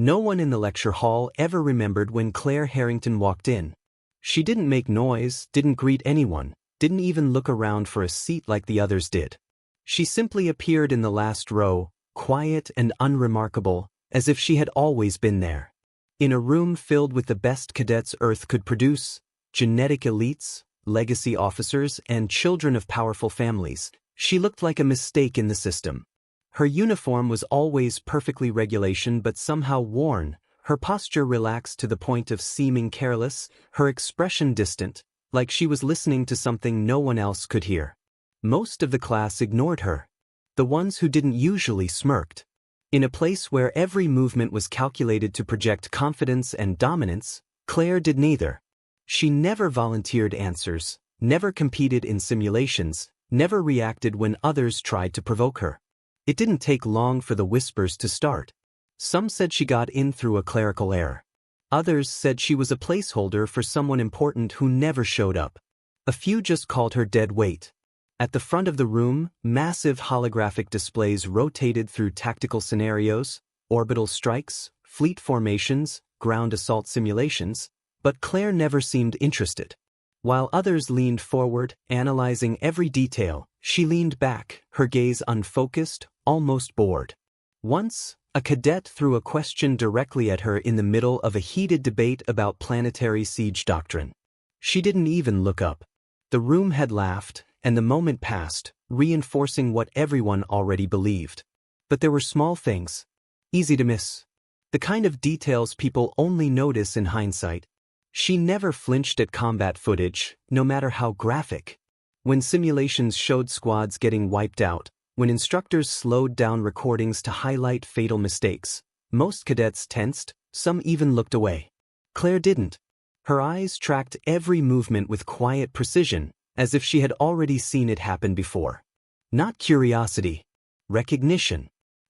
No one in the lecture hall ever remembered when Claire Harrington walked in. She didn't make noise, didn't greet anyone, didn't even look around for a seat like the others did. She simply appeared in the last row, quiet and unremarkable, as if she had always been there. In a room filled with the best cadets Earth could produce, genetic elites, legacy officers, and children of powerful families, she looked like a mistake in the system. Her uniform was always perfectly regulation but somehow worn, her posture relaxed to the point of seeming careless, her expression distant, like she was listening to something no one else could hear. Most of the class ignored her. The ones who didn't usually smirked. In a place where every movement was calculated to project confidence and dominance, Claire did neither. She never volunteered answers, never competed in simulations, never reacted when others tried to provoke her. It didn't take long for the whispers to start. Some said she got in through a clerical error. Others said she was a placeholder for someone important who never showed up. A few just called her dead weight. At the front of the room, massive holographic displays rotated through tactical scenarios, orbital strikes, fleet formations, ground assault simulations, but Claire never seemed interested. While others leaned forward, analyzing every detail, she leaned back, her gaze unfocused, almost bored. Once, a cadet threw a question directly at her in the middle of a heated debate about planetary siege doctrine. She didn't even look up. The room had laughed, and the moment passed, reinforcing what everyone already believed. But there were small things, easy to miss. The kind of details people only notice in hindsight. She never flinched at combat footage, no matter how graphic. When simulations showed squads getting wiped out, when instructors slowed down recordings to highlight fatal mistakes, most cadets tensed, some even looked away. Claire didn't. Her eyes tracked every movement with quiet precision, as if she had already seen it happen before. Not curiosity, recognition.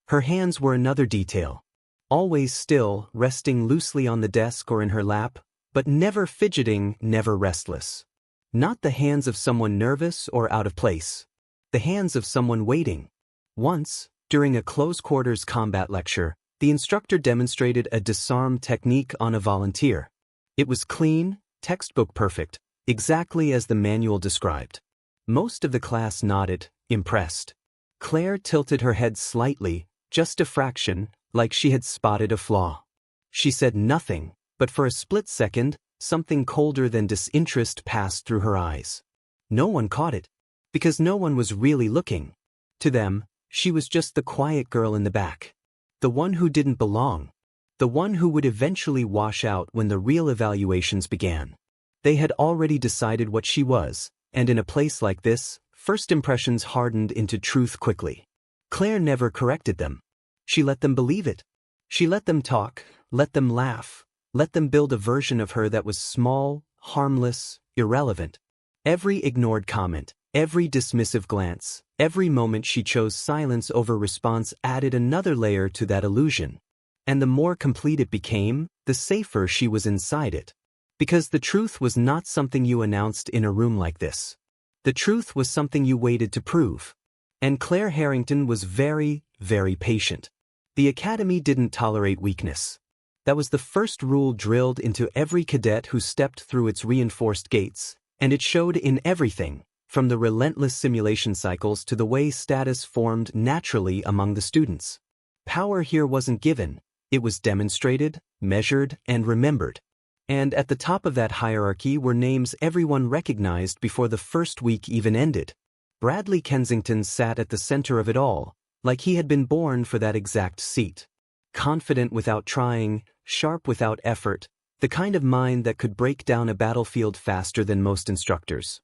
Her hands were another detail. Always still, resting loosely on the desk or in her lap, but never fidgeting, never restless. Not the hands of someone nervous or out of place. The hands of someone waiting. Once, during a close-quarters combat lecture, the instructor demonstrated a disarm technique on a volunteer. It was clean, textbook perfect, exactly as the manual described. Most of the class nodded, impressed. Claire tilted her head slightly, just a fraction, like she had spotted a flaw. She said nothing, but for a split second, something colder than disinterest passed through her eyes. No one caught it, because no one was really looking. To them, she was just the quiet girl in the back. The one who didn't belong. The one who would eventually wash out when the real evaluations began. They had already decided what she was, and in a place like this, first impressions hardened into truth quickly. Claire never corrected them. She let them believe it. She let them talk, let them laugh, let them build a version of her that was small, harmless, irrelevant. Every ignored comment, every dismissive glance, every moment she chose silence over response added another layer to that illusion. And the more complete it became, the safer she was inside it. Because the truth was not something you announced in a room like this. The truth was something you waited to prove. And Claire Harrington was very, very patient. The academy didn't tolerate weakness. That was the first rule drilled into every cadet who stepped through its reinforced gates, and it showed in everything, from the relentless simulation cycles to the way status formed naturally among the students. Power here wasn't given, it was demonstrated, measured, and remembered. And at the top of that hierarchy were names everyone recognized before the first week even ended. Bradley Kensington sat at the center of it all, like he had been born for that exact seat. Confident without trying, sharp without effort, the kind of mind that could break down a battlefield faster than most instructors.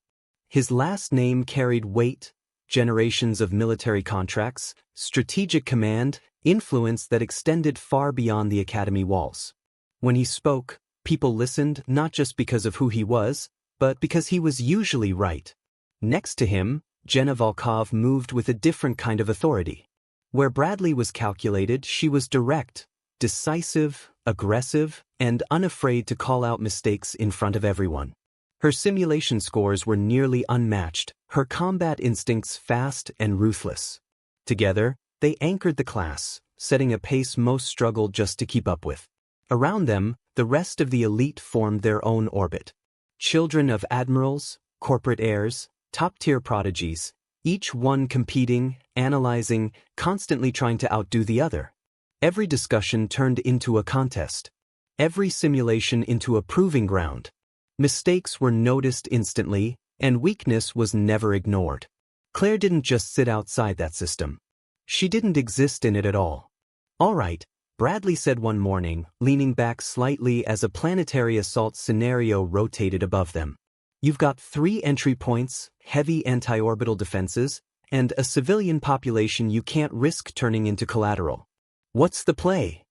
His last name carried weight, generations of military contracts, strategic command, influence that extended far beyond the academy walls. When he spoke, people listened not just because of who he was, but because he was usually right. Next to him, Jenna Volkov moved with a different kind of authority. Where Bradley was calculated, she was direct, decisive, aggressive, and unafraid to call out mistakes in front of everyone. Her simulation scores were nearly unmatched, her combat instincts fast and ruthless. Together, they anchored the class, setting a pace most struggled just to keep up with. Around them, the rest of the elite formed their own orbit. Children of admirals, corporate heirs, top-tier prodigies, each one competing, analyzing, constantly trying to outdo the other. Every discussion turned into a contest. Every simulation into a proving ground. Mistakes were noticed instantly, and weakness was never ignored. Claire didn't just sit outside that system. She didn't exist in it at all. "All right," Bradley said one morning, leaning back slightly as a planetary assault scenario rotated above them. "You've got 3 entry points, heavy anti-orbital defenses, and a civilian population you can't risk turning into collateral. What's the play?"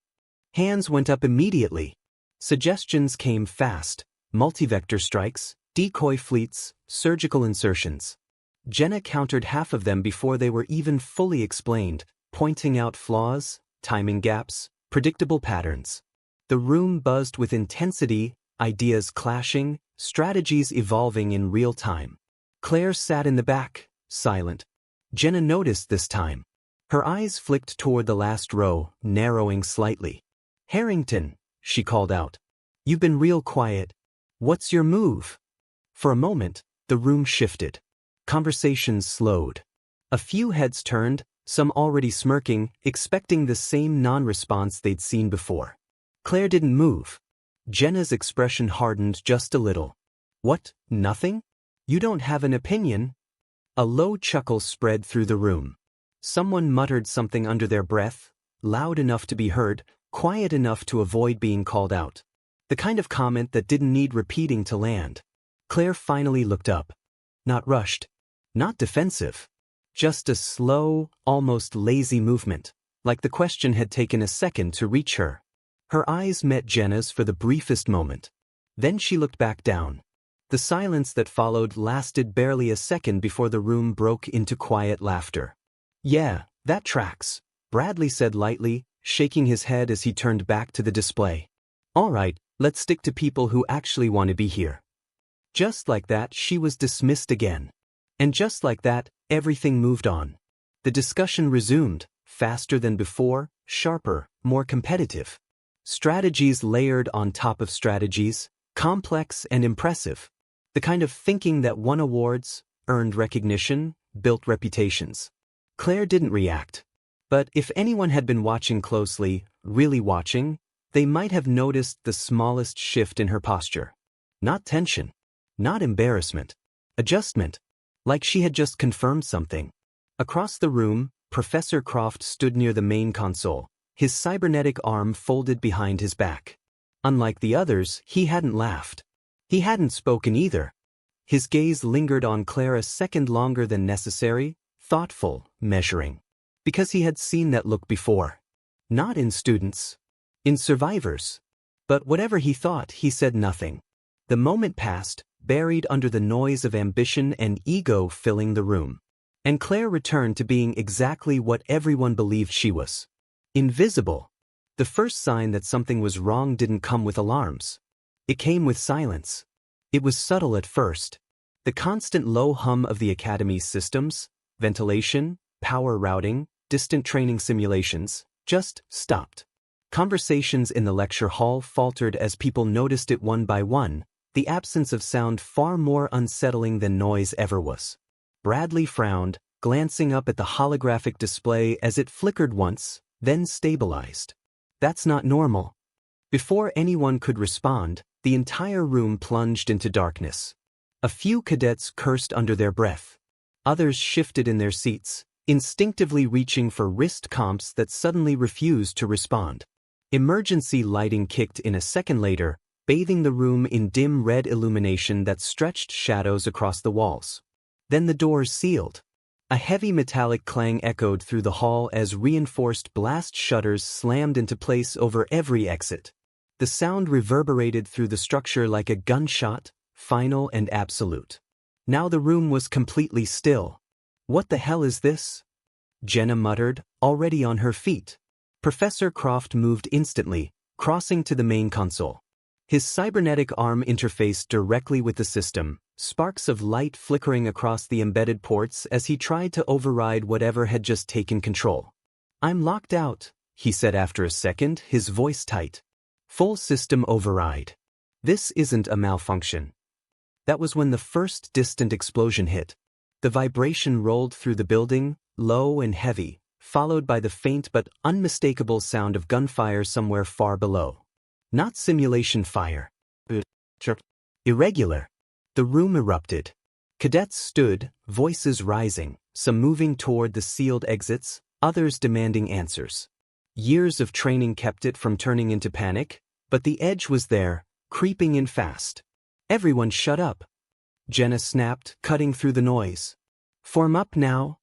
Hands went up immediately. Suggestions came fast: multi-vector strikes, decoy fleets, surgical insertions. Jenna countered half of them before they were even fully explained, pointing out flaws, timing gaps, predictable patterns. The room buzzed with intensity, ideas clashing, strategies evolving in real time. Claire sat in the back, silent. Jenna noticed this time. Her eyes flicked toward the last row, narrowing slightly. "Harrington," she called out. "You've been real quiet. What's your move?" For a moment, the room shifted. Conversations slowed. A few heads turned, some already smirking, expecting the same non-response they'd seen before. Claire didn't move. Jenna's expression hardened just a little. "What, nothing? You don't have an opinion?" A low chuckle spread through the room. Someone muttered something under their breath, loud enough to be heard, quiet enough to avoid being called out. The kind of comment that didn't need repeating to land. Claire finally looked up. Not rushed. Not defensive. Just a slow, almost lazy movement, like the question had taken a second to reach her. Her eyes met Jenna's for the briefest moment. Then she looked back down. The silence that followed lasted barely a second before the room broke into quiet laughter. "Yeah, that tracks," Bradley said lightly, shaking his head as he turned back to the display. "All right, let's stick to people who actually want to be here." Just like that, she was dismissed again. And just like that, everything moved on. The discussion resumed, faster than before, sharper, more competitive. Strategies layered on top of strategies, complex and impressive. The kind of thinking that won awards, earned recognition, built reputations. Claire didn't react. But if anyone had been watching closely, really watching, they might have noticed the smallest shift in her posture. Not tension. Not embarrassment. Adjustment. Like she had just confirmed something. Across the room, Professor Croft stood near the main console, his cybernetic arm folded behind his back. Unlike the others, he hadn't laughed. He hadn't spoken either. His gaze lingered on Claire a second longer than necessary, thoughtful, measuring. Because he had seen that look before. Not in students. In survivors. But whatever he thought, he said nothing. The moment passed, buried under the noise of ambition and ego filling the room. And Claire returned to being exactly what everyone believed she was. Invisible. The first sign that something was wrong didn't come with alarms. It came with silence. It was subtle at first. The constant low hum of the Academy's systems, ventilation, power routing, distant training simulations, just stopped. Conversations in the lecture hall faltered as people noticed it one by one, the absence of sound far more unsettling than noise ever was. Bradley frowned, glancing up at the holographic display as it flickered once, then stabilized. "That's not normal." Before anyone could respond, the entire room plunged into darkness. A few cadets cursed under their breath. Others shifted in their seats, instinctively reaching for wrist comps that suddenly refused to respond. Emergency lighting kicked in a second later, bathing the room in dim red illumination that stretched shadows across the walls. Then the doors sealed. A heavy metallic clang echoed through the hall as reinforced blast shutters slammed into place over every exit. The sound reverberated through the structure like a gunshot, final and absolute. Now the room was completely still. "What the hell is this?" Jenna muttered, already on her feet. Professor Croft moved instantly, crossing to the main console. His cybernetic arm interfaced directly with the system, sparks of light flickering across the embedded ports as he tried to override whatever had just taken control. "I'm locked out," he said after a second, his voice tight. Full system override. This isn't a malfunction. That was when the first distant explosion hit. The vibration rolled through the building, low and heavy, followed by the faint but unmistakable sound of gunfire somewhere far below. Not simulation fire. Irregular. The room erupted. Cadets stood, voices rising, some moving toward the sealed exits, others demanding answers. Years of training kept it from turning into panic, but the edge was there, creeping in fast. Everyone shut up. Jenna snapped, cutting through the noise. Form up now.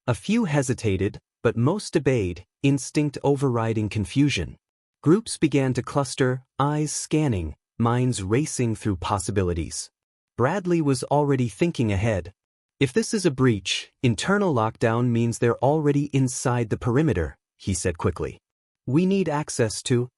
A few hesitated, but most obeyed, instinct overriding confusion. Groups began to cluster, eyes scanning, minds racing through possibilities. Bradley was already thinking ahead. If this is a breach, internal lockdown means they're already inside the perimeter, he said quickly. We need access to...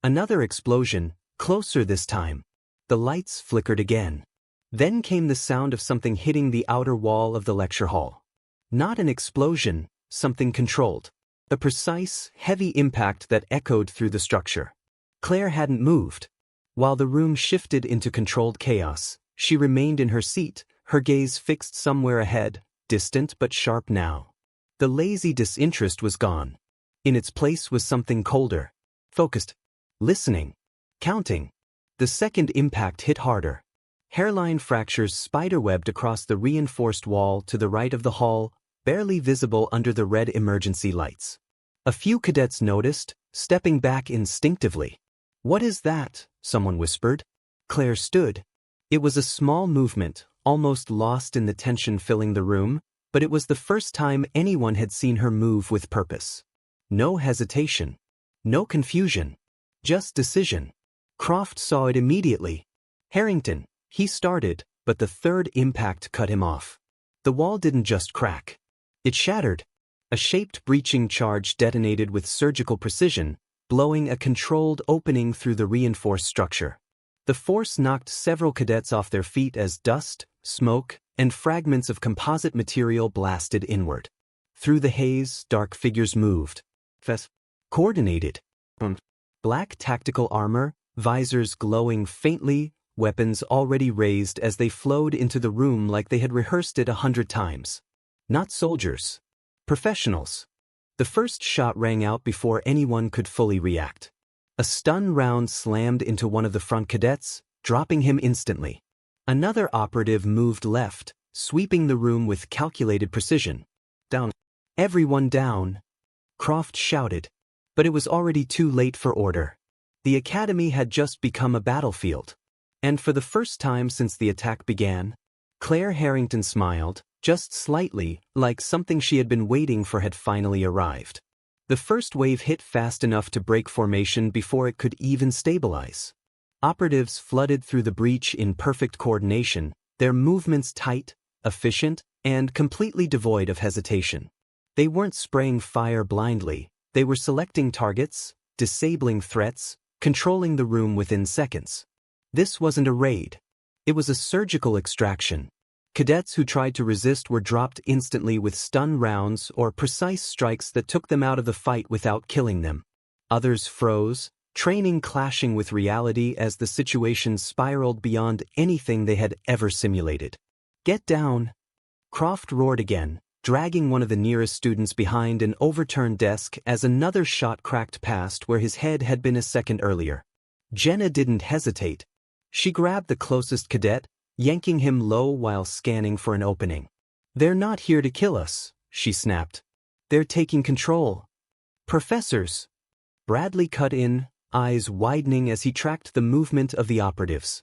Another explosion, closer this time. The lights flickered again. Then came the sound of something hitting the outer wall of the lecture hall. Not an explosion, something controlled. A precise, heavy impact that echoed through the structure. Claire hadn't moved. While the room shifted into controlled chaos, she remained in her seat, her gaze fixed somewhere ahead, distant but sharp now. The lazy disinterest was gone. In its place was something colder. Focused. Listening. Counting. The second impact hit harder. Hairline fractures spiderwebbed across the reinforced wall to the right of the hall, barely visible under the red emergency lights. A few cadets noticed, stepping back instinctively. What is that? Someone whispered. Claire stood. It was a small movement, almost lost in the tension filling the room, but it was the first time anyone had seen her move with purpose. No hesitation. No confusion. Just decision. Croft saw it immediately. Harrington, he started, but the third impact cut him off. The wall didn't just crack. It shattered. A shaped breaching charge detonated with surgical precision, blowing a controlled opening through the reinforced structure. The force knocked several cadets off their feet as dust, smoke, and fragments of composite material blasted inward. Through the haze, dark figures moved. Coordinated. Black tactical armor, visors glowing faintly, weapons already raised as they flowed into the room like they had rehearsed it 100 times. Not soldiers. Professionals. The first shot rang out before anyone could fully react. A stun round slammed into one of the front cadets, dropping him instantly. Another operative moved left, sweeping the room with calculated precision. Down. Everyone down. Croft shouted. But it was already too late for order. The academy had just become a battlefield. And for the first time since the attack began, Claire Harrington smiled, just slightly, like something she had been waiting for had finally arrived. The first wave hit fast enough to break formation before it could even stabilize. Operatives flooded through the breach in perfect coordination, their movements tight, efficient, and completely devoid of hesitation. They weren't spraying fire blindly, they were selecting targets, disabling threats, controlling the room within seconds. This wasn't a raid. It was a surgical extraction. Cadets who tried to resist were dropped instantly with stun rounds or precise strikes that took them out of the fight without killing them. Others froze, training clashing with reality as the situation spiraled beyond anything they had ever simulated. Get down! Croft roared again, dragging one of the nearest students behind an overturned desk as another shot cracked past where his head had been a second earlier. Jenna didn't hesitate. She grabbed the closest cadet, yanking him low while scanning for an opening. They're not here to kill us, she snapped. They're taking control. Professors. Bradley cut in, eyes widening as he tracked the movement of the operatives.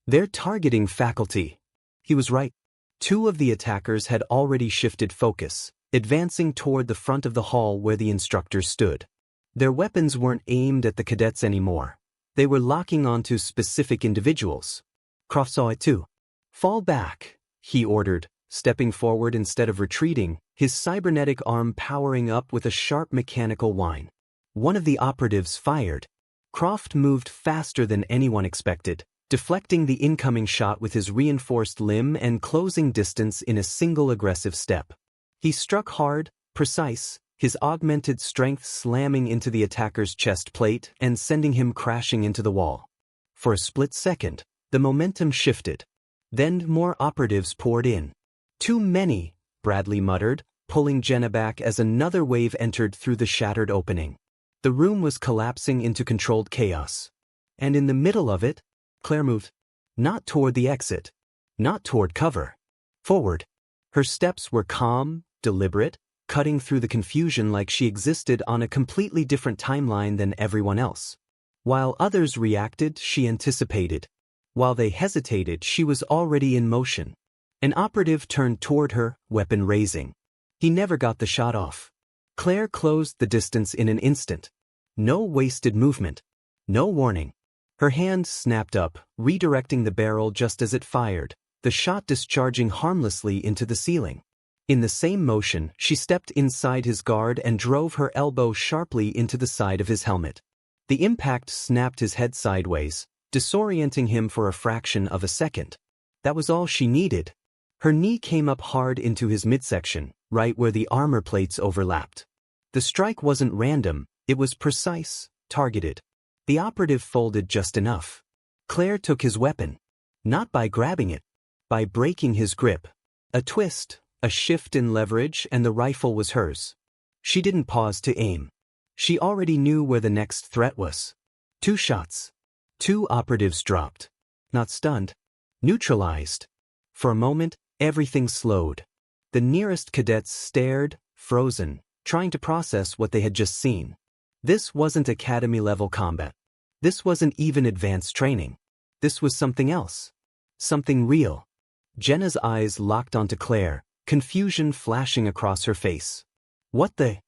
They're targeting faculty. He was right. Two of the attackers had already shifted focus, advancing toward the front of the hall where the instructors stood. Their weapons weren't aimed at the cadets anymore. They were locking onto specific individuals. Croft saw it too. Fall back, he ordered, stepping forward instead of retreating, his cybernetic arm powering up with a sharp mechanical whine. One of the operatives fired. Croft moved faster than anyone expected, deflecting the incoming shot with his reinforced limb and closing distance in a single aggressive step. He struck hard, precise, his augmented strength slamming into the attacker's chest plate and sending him crashing into the wall. For a split second, the momentum shifted. Then more operatives poured in. "Too many," Bradley muttered, pulling Jenna back as another wave entered through the shattered opening. The room was collapsing into controlled chaos. And in the middle of it, Claire moved. Not toward the exit. Not toward cover. Forward. Her steps were calm, deliberate, cutting through the confusion like she existed on a completely different timeline than everyone else. While others reacted, she anticipated. While they hesitated, she was already in motion. An operative turned toward her, weapon raising. He never got the shot off. Claire closed the distance in an instant. No wasted movement. No warning. Her hand snapped up, redirecting the barrel just as it fired, the shot discharging harmlessly into the ceiling. In the same motion, she stepped inside his guard and drove her elbow sharply into the side of his helmet. The impact snapped his head sideways, disorienting him for a fraction of a second. That was all she needed. Her knee came up hard into his midsection, right where the armor plates overlapped. The strike wasn't random, it was precise, targeted. The operative folded just enough. Claire took his weapon. Not by grabbing it. By breaking his grip. A twist, a shift in leverage, and the rifle was hers. She didn't pause to aim. She already knew where the next threat was. 2 shots. 2 operatives dropped. Not stunned. Neutralized. For a moment, everything slowed. The nearest cadets stared, frozen, trying to process what they had just seen. This wasn't academy-level combat. This wasn't even advanced training. This was something else. Something real. Jenna's eyes locked onto Claire, confusion flashing across her face. What the?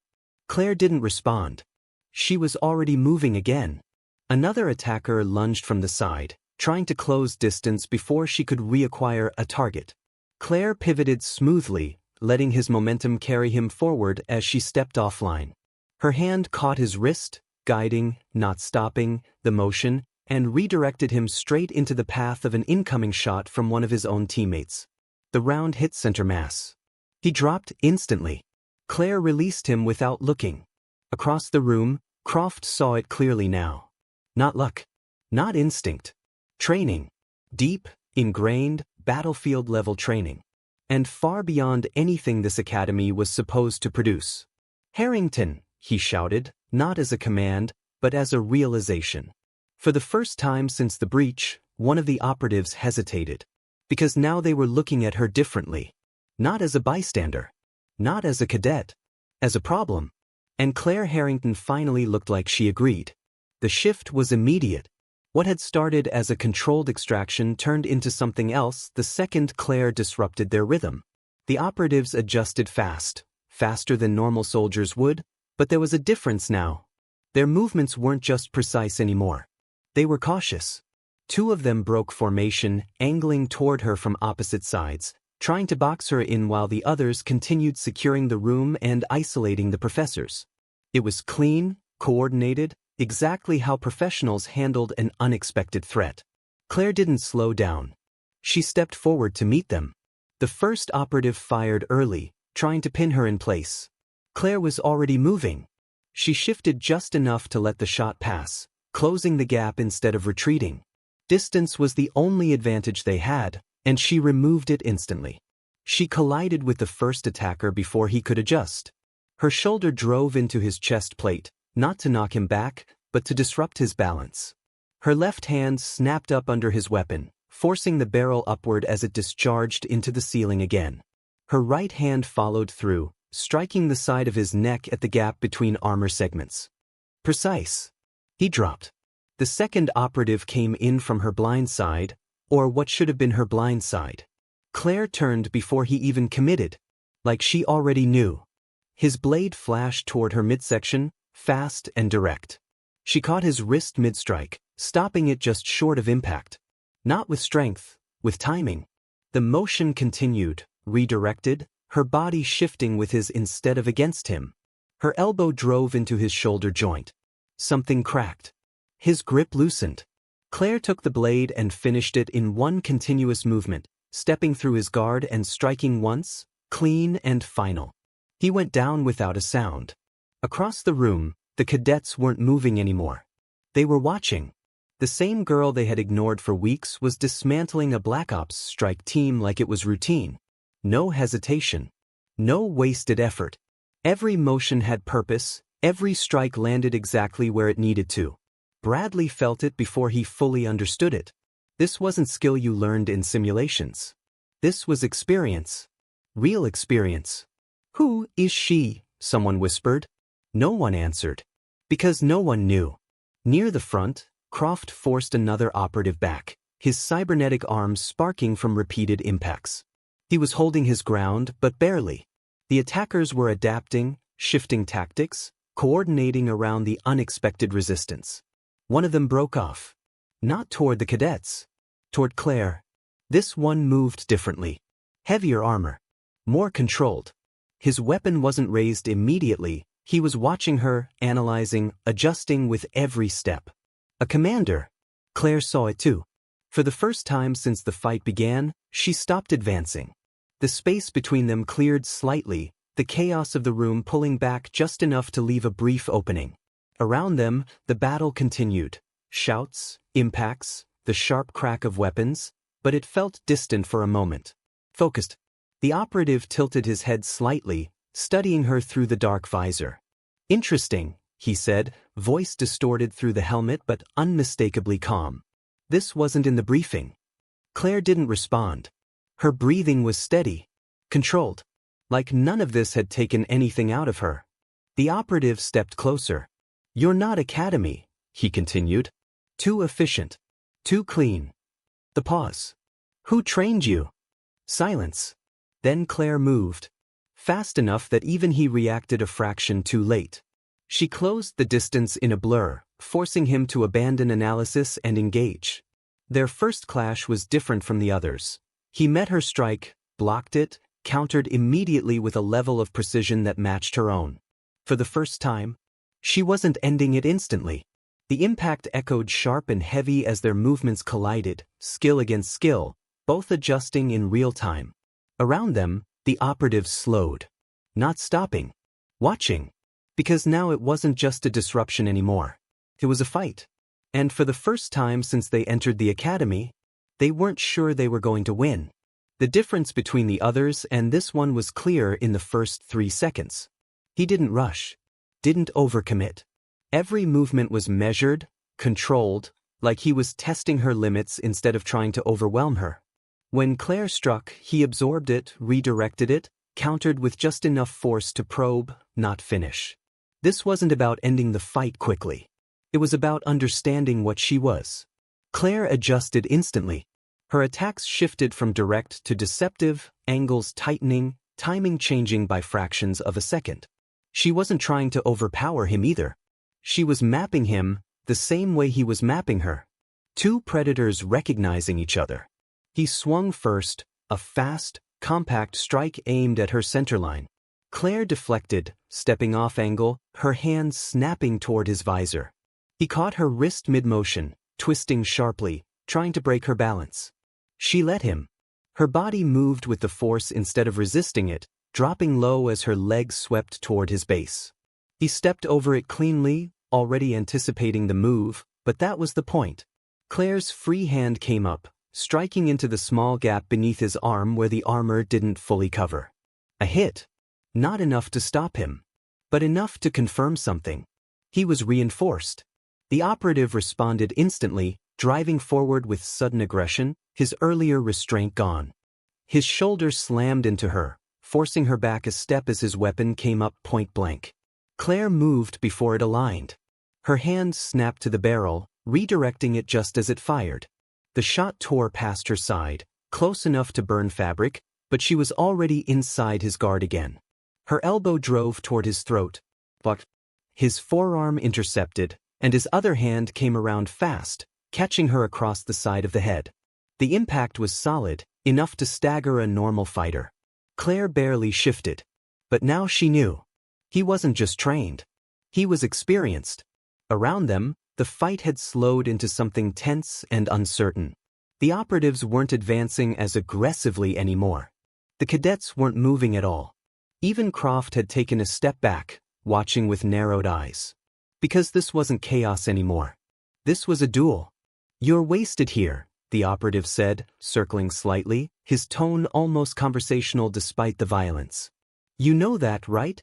Claire didn't respond. She was already moving again. Another attacker lunged from the side, trying to close distance before she could reacquire a target. Claire pivoted smoothly, letting his momentum carry him forward as she stepped offline. Her hand caught his wrist, guiding, not stopping, the motion, and redirected him straight into the path of an incoming shot from one of his own teammates. The round hit center mass. He dropped instantly. Claire released him without looking. Across the room, Croft saw it clearly now. Not luck. Not instinct. Training. Deep, ingrained, battlefield-level training. And far beyond anything this academy was supposed to produce. "Harrington," he shouted, not as a command, but as a realization. For the first time since the breach, one of the operatives hesitated. Because now they were looking at her differently. Not as a bystander. Not as a cadet. As a problem. And Claire Harrington finally looked like she agreed. The shift was immediate. What had started as a controlled extraction turned into something else the second Claire disrupted their rhythm. The operatives adjusted fast, faster than normal soldiers would, but there was a difference now. Their movements weren't just precise anymore. They were cautious. 2 of them broke formation, angling toward her from opposite sides, trying to box her in while the others continued securing the room and isolating the professors. It was clean, coordinated, exactly how professionals handled an unexpected threat. Claire didn't slow down. She stepped forward to meet them. The first operative fired early, trying to pin her in place. Claire was already moving. She shifted just enough to let the shot pass, closing the gap instead of retreating. Distance was the only advantage they had, and she removed it instantly. She collided with the first attacker before he could adjust. Her shoulder drove into his chest plate, not to knock him back, but to disrupt his balance. Her left hand snapped up under his weapon, forcing the barrel upward as it discharged into the ceiling again. Her right hand followed through, striking the side of his neck at the gap between armor segments. Precise. He dropped. The second operative came in from her blind side, or what should have been her blind side. Claire turned before he even committed, like she already knew. His blade flashed toward her midsection, fast and direct. She caught his wrist mid-strike, stopping it just short of impact. Not with strength, with timing. The motion continued, redirected, her body shifting with his instead of against him. Her elbow drove into his shoulder joint. Something cracked. His grip loosened. Claire took the blade and finished it in one continuous movement, stepping through his guard and striking once, clean and final. He went down without a sound. Across the room, the cadets weren't moving anymore. They were watching. The same girl they had ignored for weeks was dismantling a Black Ops strike team like it was routine. No hesitation. No wasted effort. Every motion had purpose, every strike landed exactly where it needed to. Bradley felt it before he fully understood it. This wasn't skill you learned in simulations. This was experience. Real experience. "Who is she?" someone whispered. No one answered. Because no one knew. Near the front, Croft forced another operative back, his cybernetic arms sparking from repeated impacts. He was holding his ground, but barely. The attackers were adapting, shifting tactics, coordinating around the unexpected resistance. One of them broke off. Not toward the cadets. Toward Claire. This one moved differently. Heavier armor. More controlled. His weapon wasn't raised immediately. He was watching her, analyzing, adjusting with every step. A commander. Claire saw it too. For the first time since the fight began, she stopped advancing. The space between them cleared slightly, the chaos of the room pulling back just enough to leave a brief opening. Around them, the battle continued. Shouts, impacts, the sharp crack of weapons, but it felt distant for a moment. Focused. The operative tilted his head slightly, studying her through the dark visor. "Interesting," he said, voice distorted through the helmet but unmistakably calm. This wasn't in the briefing. Claire didn't respond. Her breathing was steady, controlled. Like none of this had taken anything out of her. The operative stepped closer. "You're not Academy," he continued. "Too efficient. Too clean." The pause. "Who trained you?" Silence. Then Claire moved. Fast enough that even he reacted a fraction too late. She closed the distance in a blur, forcing him to abandon analysis and engage. Their first clash was different from the others. He met her strike, blocked it, countered immediately with a level of precision that matched her own. For the first time, she wasn't ending it instantly. The impact echoed sharp and heavy as their movements collided, skill against skill, both adjusting in real time. Around them, the operatives slowed. Not stopping. Watching. Because now it wasn't just a disruption anymore. It was a fight. And for the first time since they entered the academy, they weren't sure they were going to win. The difference between the others and this one was clear in the first 3 seconds. He didn't rush. Didn't overcommit. Every movement was measured, controlled, like he was testing her limits instead of trying to overwhelm her. When Claire struck, he absorbed it, redirected it, countered with just enough force to probe, not finish. This wasn't about ending the fight quickly. It was about understanding what she was. Claire adjusted instantly. Her attacks shifted from direct to deceptive, angles tightening, timing changing by fractions of a second. She wasn't trying to overpower him either. She was mapping him the same way he was mapping her. Two predators recognizing each other. He swung first, a fast, compact strike aimed at her centerline. Claire deflected, stepping off angle, her hands snapping toward his visor. He caught her wrist mid-motion, twisting sharply, trying to break her balance. She let him. Her body moved with the force instead of resisting it, dropping low as her legs swept toward his base. He stepped over it cleanly, already anticipating the move, but that was the point. Claire's free hand came up, striking into the small gap beneath his arm where the armor didn't fully cover. A hit. Not enough to stop him, but enough to confirm something. He was reinforced. The operative responded instantly, driving forward with sudden aggression, his earlier restraint gone. His shoulder slammed into her, forcing her back a step as his weapon came up point blank. Claire moved before it aligned. Her hand snapped to the barrel, redirecting it just as it fired. The shot tore past her side, close enough to burn fabric, but she was already inside his guard again. Her elbow drove toward his throat, but his forearm intercepted, and his other hand came around fast, catching her across the side of the head. The impact was solid, enough to stagger a normal fighter. Claire barely shifted. But now she knew. He wasn't just trained. He was experienced. Around them, the fight had slowed into something tense and uncertain. The operatives weren't advancing as aggressively anymore. The cadets weren't moving at all. Even Croft had taken a step back, watching with narrowed eyes. Because this wasn't chaos anymore. This was a duel. "You're wasted here," the operative said, circling slightly, his tone almost conversational despite the violence. "You know that, right?"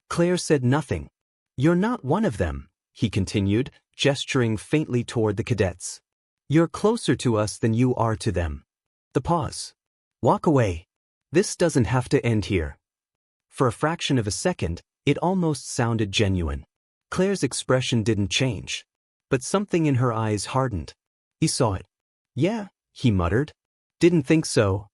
Claire said nothing. "You're not one of them," he continued, gesturing faintly toward the cadets. "You're closer to us than you are to them." The pause. "Walk away. This doesn't have to end here." For a fraction of a second, it almost sounded genuine. Claire's expression didn't change. But something in her eyes hardened. He saw it. "Yeah," he muttered. "Didn't think so."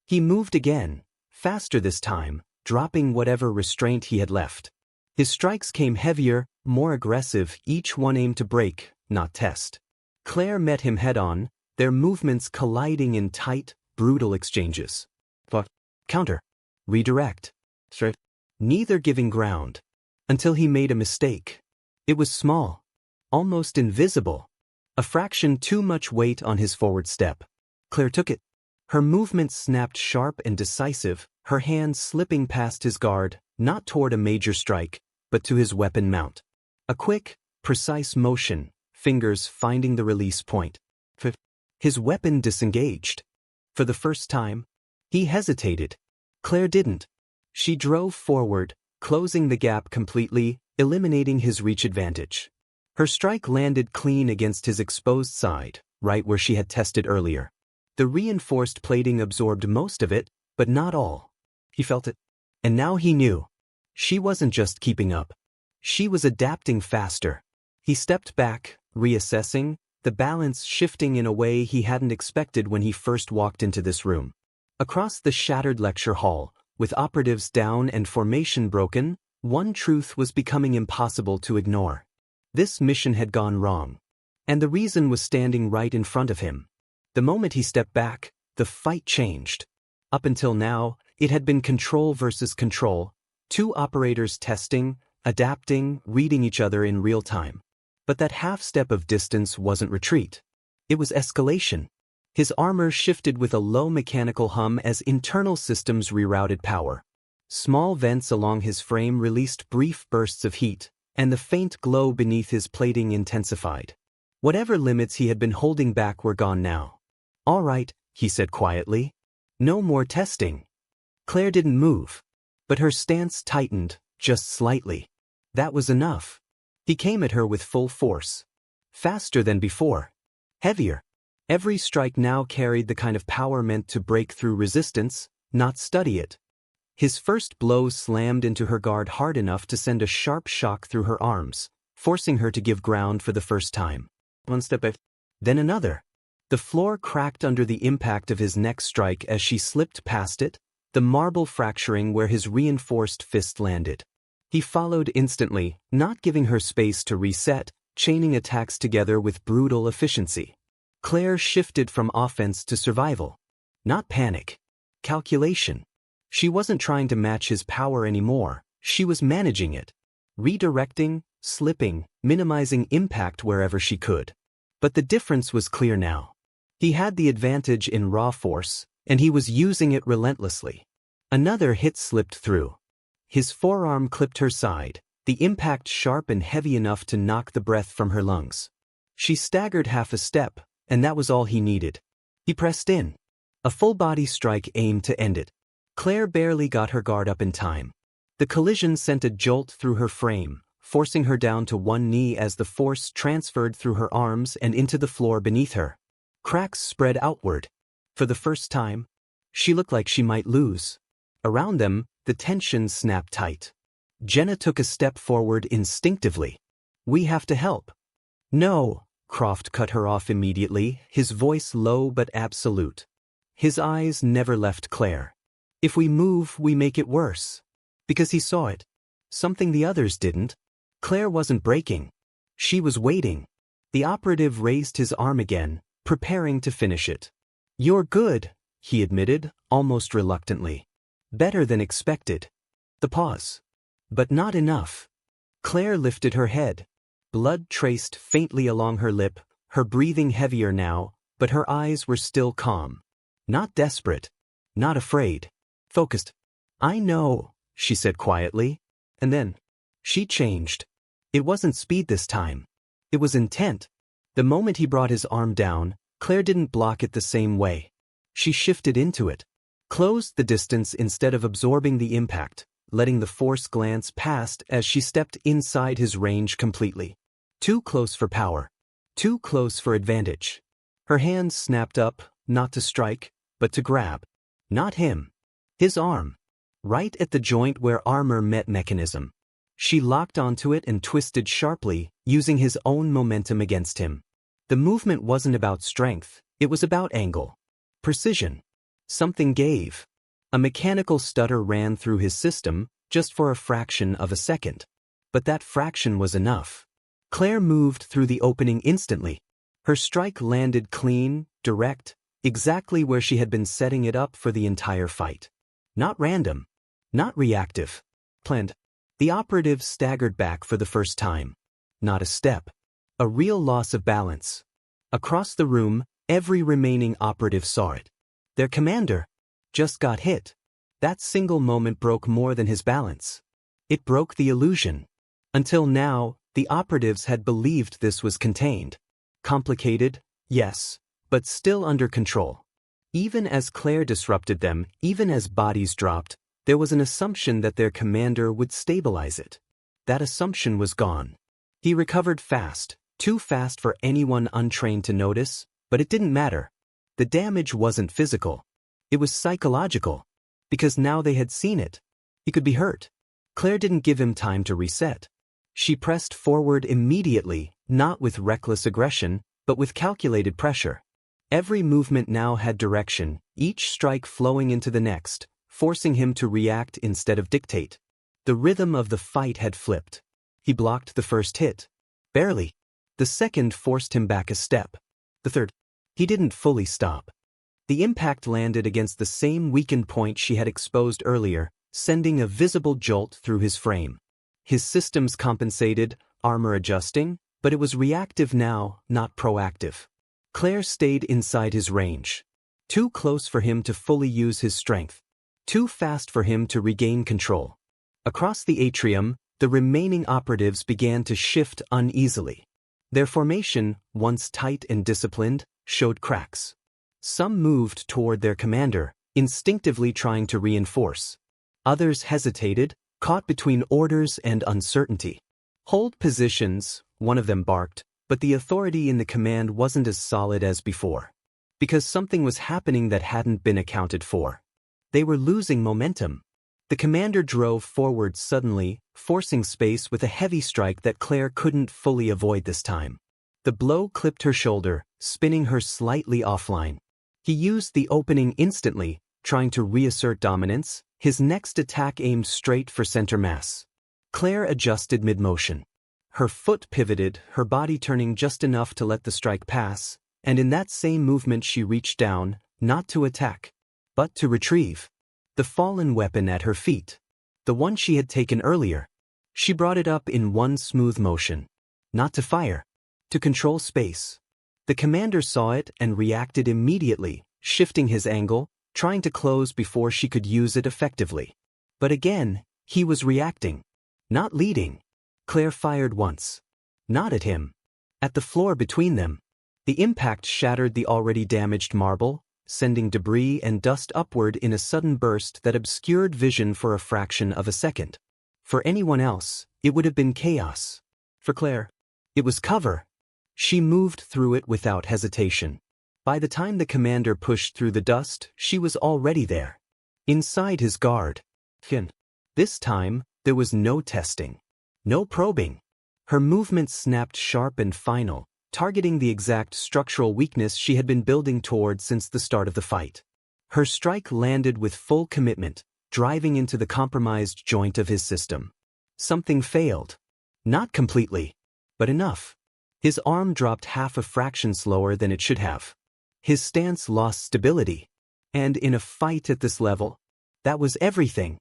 He moved again, faster this time, dropping whatever restraint he had left. His strikes came heavier, more aggressive, each one aimed to break, not test. Claire met him head-on, their movements colliding in tight, brutal exchanges. But counter. Redirect. Straight. Neither giving ground. Until he made a mistake. It was small. Almost invisible. A fraction too much weight on his forward step. Claire took it. Her movement snapped sharp and decisive, her hand slipping past his guard, not toward a major strike, but to his weapon mount. A quick, precise motion, fingers finding the release point. His weapon disengaged. For the first time, he hesitated. Claire didn't. She drove forward, closing the gap completely, eliminating his reach advantage. Her strike landed clean against his exposed side, right where she had tested earlier. The reinforced plating absorbed most of it, but not all. He felt it. And now he knew. She wasn't just keeping up. She was adapting faster. He stepped back, reassessing, the balance shifting in a way he hadn't expected when he first walked into this room. Across the shattered lecture hall, with operatives down and formation broken, one truth was becoming impossible to ignore. This mission had gone wrong. And the reason was standing right in front of him. The moment he stepped back, the fight changed. Up until now, it had been control versus control, two operators testing, adapting, reading each other in real time. But that half-step of distance wasn't retreat. It was escalation. His armor shifted with a low mechanical hum as internal systems rerouted power. Small vents along his frame released brief bursts of heat, and the faint glow beneath his plating intensified. Whatever limits he had been holding back were gone now. "All right," he said quietly. "No more testing." Claire didn't move. But her stance tightened, just slightly. That was enough. He came at her with full force. Faster than before. Heavier. Every strike now carried the kind of power meant to break through resistance, not study it. His first blow slammed into her guard hard enough to send a sharp shock through her arms, forcing her to give ground for the first time. One step back. Then another. The floor cracked under the impact of his next strike as she slipped past it, the marble fracturing where his reinforced fist landed. He followed instantly, not giving her space to reset, chaining attacks together with brutal efficiency. Claire shifted from offense to survival. Not panic. Calculation. She wasn't trying to match his power anymore, she was managing it. Redirecting, slipping, minimizing impact wherever she could. But the difference was clear now. He had the advantage in raw force, and he was using it relentlessly. Another hit slipped through. His forearm clipped her side, the impact sharp and heavy enough to knock the breath from her lungs. She staggered half a step, and that was all he needed. He pressed in. A full-body strike aimed to end it. Claire barely got her guard up in time. The collision sent a jolt through her frame, forcing her down to one knee as the force transferred through her arms and into the floor beneath her. Cracks spread outward. For the first time, she looked like she might lose. Around them, the tension snapped tight. Jenna took a step forward instinctively. "We have to help." "No," Croft cut her off immediately, his voice low but absolute. His eyes never left Claire. "If we move, we make it worse." Because he saw it. Something the others didn't. Claire wasn't breaking. She was waiting. The operative raised his arm again, preparing to finish it. "You're good," he admitted, almost reluctantly. "Better than expected." The pause. But not enough. Claire lifted her head. Blood traced faintly along her lip, her breathing heavier now, but her eyes were still calm. Not desperate. Not afraid. Focused. "I know," she said quietly. And then, She changed. It wasn't speed this time. It was intent. The moment he brought his arm down, Claire didn't block it the same way. She shifted into it. Closed the distance instead of absorbing the impact, letting the force glance past as she stepped inside his range completely. Too close for power. Too close for advantage. Her hands snapped up, not to strike, but to grab. Not him. His arm. Right at the joint where armor met mechanism. She locked onto it and twisted sharply, using his own momentum against him. The movement wasn't about strength, it was about angle. Precision. Something gave. A mechanical stutter ran through his system, just for a fraction of a second. But that fraction was enough. Claire moved through the opening instantly. Her strike landed clean, direct, exactly where she had been setting it up for the entire fight. Not random. Not reactive. Planned. The operative staggered back for the first time. Not a step. A real loss of balance. Across the room, every remaining operative saw it. Their commander just got hit. That single moment broke more than his balance. It broke the illusion. Until now, the operatives had believed this was contained. Complicated, yes, but still under control. Even as Claire disrupted them, even as bodies dropped, there was an assumption that their commander would stabilize it. That assumption was gone. He recovered fast, too fast for anyone untrained to notice, but it didn't matter. The damage wasn't physical. It was psychological. Because now they had seen it. He could be hurt. Claire didn't give him time to reset. She pressed forward immediately, not with reckless aggression, but with calculated pressure. Every movement now had direction, each strike flowing into the next, forcing him to react instead of dictate. The rhythm of the fight had flipped. He blocked the first hit. Barely. The second forced him back a step. The third. He didn't fully stop. The impact landed against the same weakened point she had exposed earlier, sending a visible jolt through his frame. His systems compensated, armor adjusting, but it was reactive now, not proactive. Claire stayed inside his range. Too close for him to fully use his strength. Too fast for him to regain control. Across the atrium, the remaining operatives began to shift uneasily. Their formation, once tight and disciplined, showed cracks. Some moved toward their commander, instinctively trying to reinforce. Others hesitated, caught between orders and uncertainty. Hold positions, one of them barked, but the authority in the command wasn't as solid as before. Because something was happening that hadn't been accounted for. They were losing momentum. The commander drove forward suddenly, forcing space with a heavy strike that Claire couldn't fully avoid this time. The blow clipped her shoulder, spinning her slightly offline. He used the opening instantly, trying to reassert dominance. His next attack aimed straight for center mass. Claire adjusted mid-motion. Her foot pivoted, her body turning just enough to let the strike pass, and in that same movement she reached down, not to attack, but to retrieve the fallen weapon at her feet. The one she had taken earlier. She brought it up in one smooth motion. Not to fire. To control space. The commander saw it and reacted immediately, shifting his angle, trying to close before she could use it effectively. But again, he was reacting. Not leading. Claire fired once. Not at him. At the floor between them. The impact shattered the already damaged marble, sending debris and dust upward in a sudden burst that obscured vision for a fraction of a second. For anyone else, it would have been chaos. For Claire, it was cover. She moved through it without hesitation. By the time the commander pushed through the dust, she was already there. Inside his guard. This time, there was no testing. No probing. Her movement snapped sharp and final, targeting the exact structural weakness she had been building toward since the start of the fight. Her strike landed with full commitment, driving into the compromised joint of his system. Something failed. Not completely, but enough. His arm dropped half a fraction slower than it should have. His stance lost stability. And in a fight at this level, that was everything.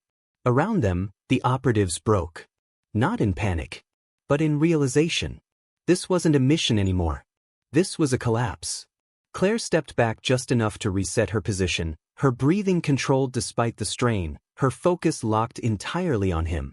Around them, the operatives broke. Not in panic, but in realization. This wasn't a mission anymore. This was a collapse. Claire stepped back just enough to reset her position, her breathing controlled despite the strain, her focus locked entirely on him.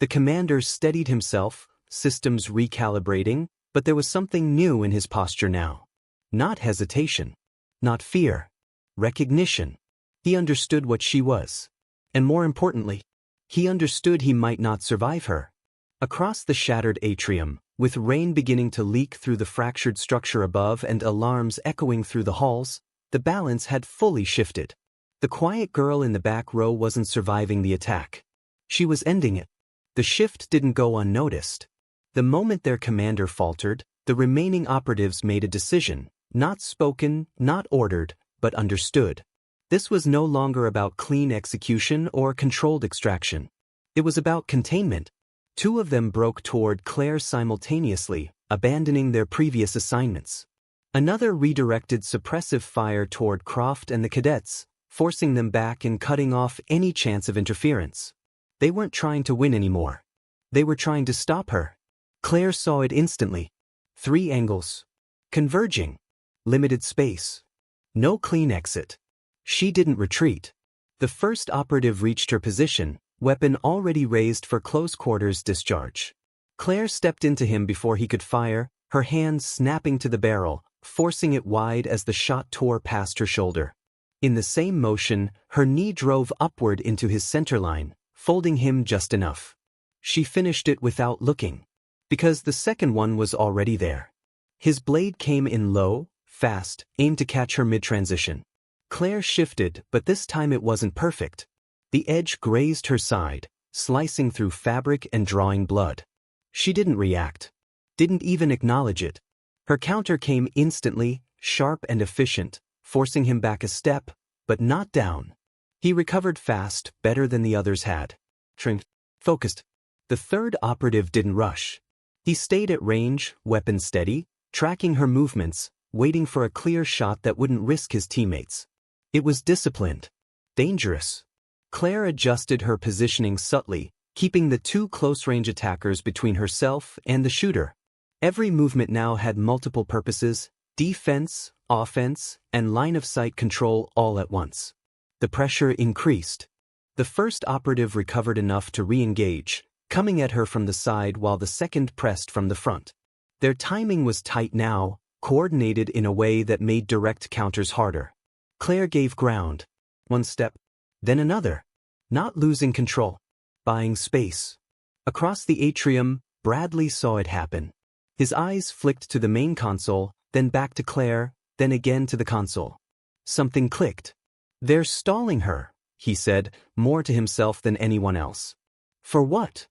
The commander steadied himself, systems recalibrating, but there was something new in his posture now. Not hesitation. Not fear. Recognition. He understood what she was. And more importantly, he understood he might not survive her. Across the shattered atrium, with rain beginning to leak through the fractured structure above and alarms echoing through the halls, the balance had fully shifted. The quiet girl in the back row wasn't surviving the attack. She was ending it. The shift didn't go unnoticed. The moment their commander faltered, the remaining operatives made a decision, not spoken, not ordered, but understood. This was no longer about clean execution or controlled extraction. It was about containment. Two of them broke toward Claire simultaneously, abandoning their previous assignments. Another redirected suppressive fire toward Croft and the cadets, forcing them back and cutting off any chance of interference. They weren't trying to win anymore. They were trying to stop her. Claire saw it instantly. 3 angles. Converging. Limited space. No clean exit. She didn't retreat. The first operative reached her position, weapon already raised for close quarters discharge. Claire stepped into him before he could fire, her hand snapping to the barrel, forcing it wide as the shot tore past her shoulder. In the same motion, her knee drove upward into his centerline, folding him just enough. She finished it without looking. Because the second one was already there. His blade came in low, fast, aimed to catch her mid-transition. Claire shifted, but this time it wasn't perfect. The edge grazed her side, slicing through fabric and drawing blood. She didn't react. Didn't even acknowledge it. Her counter came instantly, sharp and efficient, forcing him back a step, but not down. He recovered fast, better than the others had. Focused. The third operative didn't rush. He stayed at range, weapon steady, tracking her movements, waiting for a clear shot that wouldn't risk his teammates. It was disciplined. Dangerous. Claire adjusted her positioning subtly, keeping the 2 close-range attackers between herself and the shooter. Every movement now had multiple purposes: defense, offense, and line-of-sight control all at once. The pressure increased. The first operative recovered enough to re-engage, coming at her from the side while the second pressed from the front. Their timing was tight now, coordinated in a way that made direct counters harder. Claire gave ground. 1 step, then another. Not losing control. Buying space. Across the atrium, Bradley saw it happen. His eyes flicked to the main console, then back to Claire, then again to the console. Something clicked. "They're stalling her," he said, more to himself than anyone else. "For what?"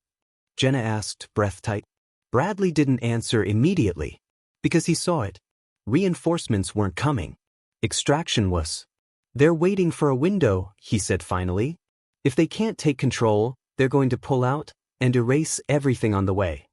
Jenna asked, breath tight. Bradley didn't answer immediately. Because he saw it. Reinforcements weren't coming. Extraction was. "They're waiting for a window," he said finally. "If they can't take control, they're going to pull out and erase everything on the way."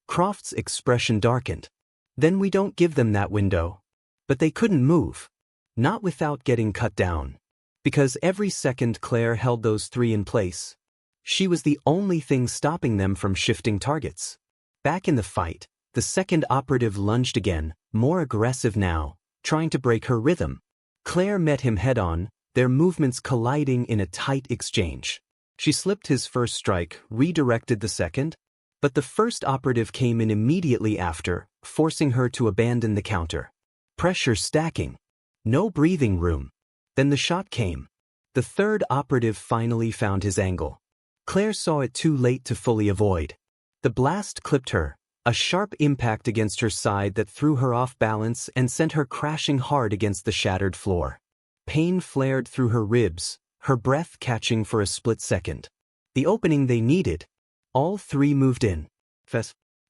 Croft's expression darkened. "Then we don't give them that window." But they couldn't move. Not without getting cut down. Because every second Claire held those 3 in place, she was the only thing stopping them from shifting targets. Back in the fight, the second operative lunged again, more aggressive now, trying to break her rhythm. Claire met him head-on, their movements colliding in a tight exchange. She slipped his first strike, redirected the second, but the first operative came in immediately after, forcing her to abandon the counter. Pressure stacking. No breathing room. Then the shot came. The third operative finally found his angle. Claire saw it too late to fully avoid. The blast clipped her, a sharp impact against her side that threw her off balance and sent her crashing hard against the shattered floor. Pain flared through her ribs, her breath catching for a split second. The opening they needed. All 3 moved in.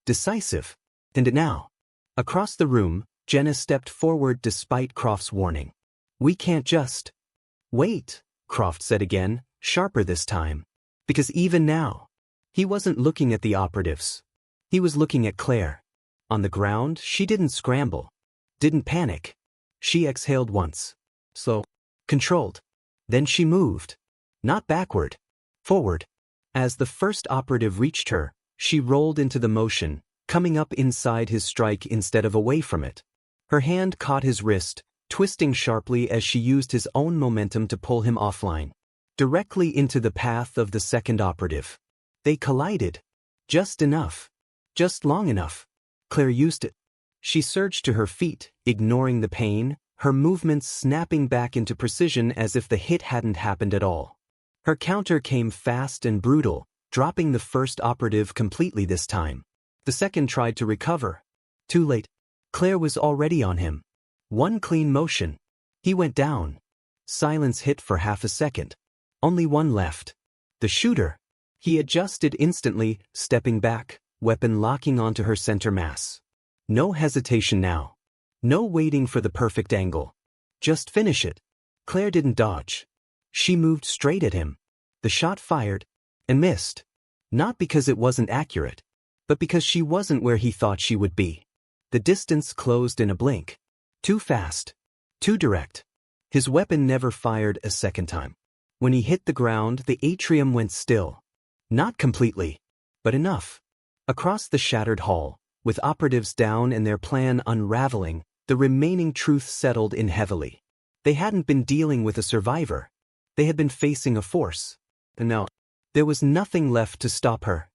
Decisive. And now. Across the room, Jenna stepped forward despite Croft's warning. "We can't just..." "Wait," Croft said again, sharper this time. Because even now, he wasn't looking at the operatives. He was looking at Claire. On the ground, she didn't scramble. Didn't panic. She exhaled once. Slow. Controlled. Then she moved. Not backward. Forward. As the first operative reached her, she rolled into the motion, coming up inside his strike instead of away from it. Her hand caught his wrist, twisting sharply as she used his own momentum to pull him offline. Directly into the path of the second operative. They collided. Just enough. Just long enough. Claire used it. She surged to her feet, ignoring the pain, her movements snapping back into precision as if the hit hadn't happened at all. Her counter came fast and brutal, dropping the first operative completely this time. The second tried to recover. Too late. Claire was already on him. One clean motion. He went down. Silence hit for half a second. Only one left. The shooter. He adjusted instantly, stepping back, weapon locking onto her center mass. No hesitation now. No waiting for the perfect angle. Just finish it. Claire didn't dodge. She moved straight at him. The shot fired, and missed. Not because it wasn't accurate, but because she wasn't where he thought she would be. The distance closed in a blink. Too fast. Too direct. His weapon never fired a second time. When he hit the ground, the atrium went still. Not completely, but enough. Across the shattered hall, with operatives down and their plan unraveling, the remaining truth settled in heavily. They hadn't been dealing with a survivor. They had been facing a force. And now, there was nothing left to stop her.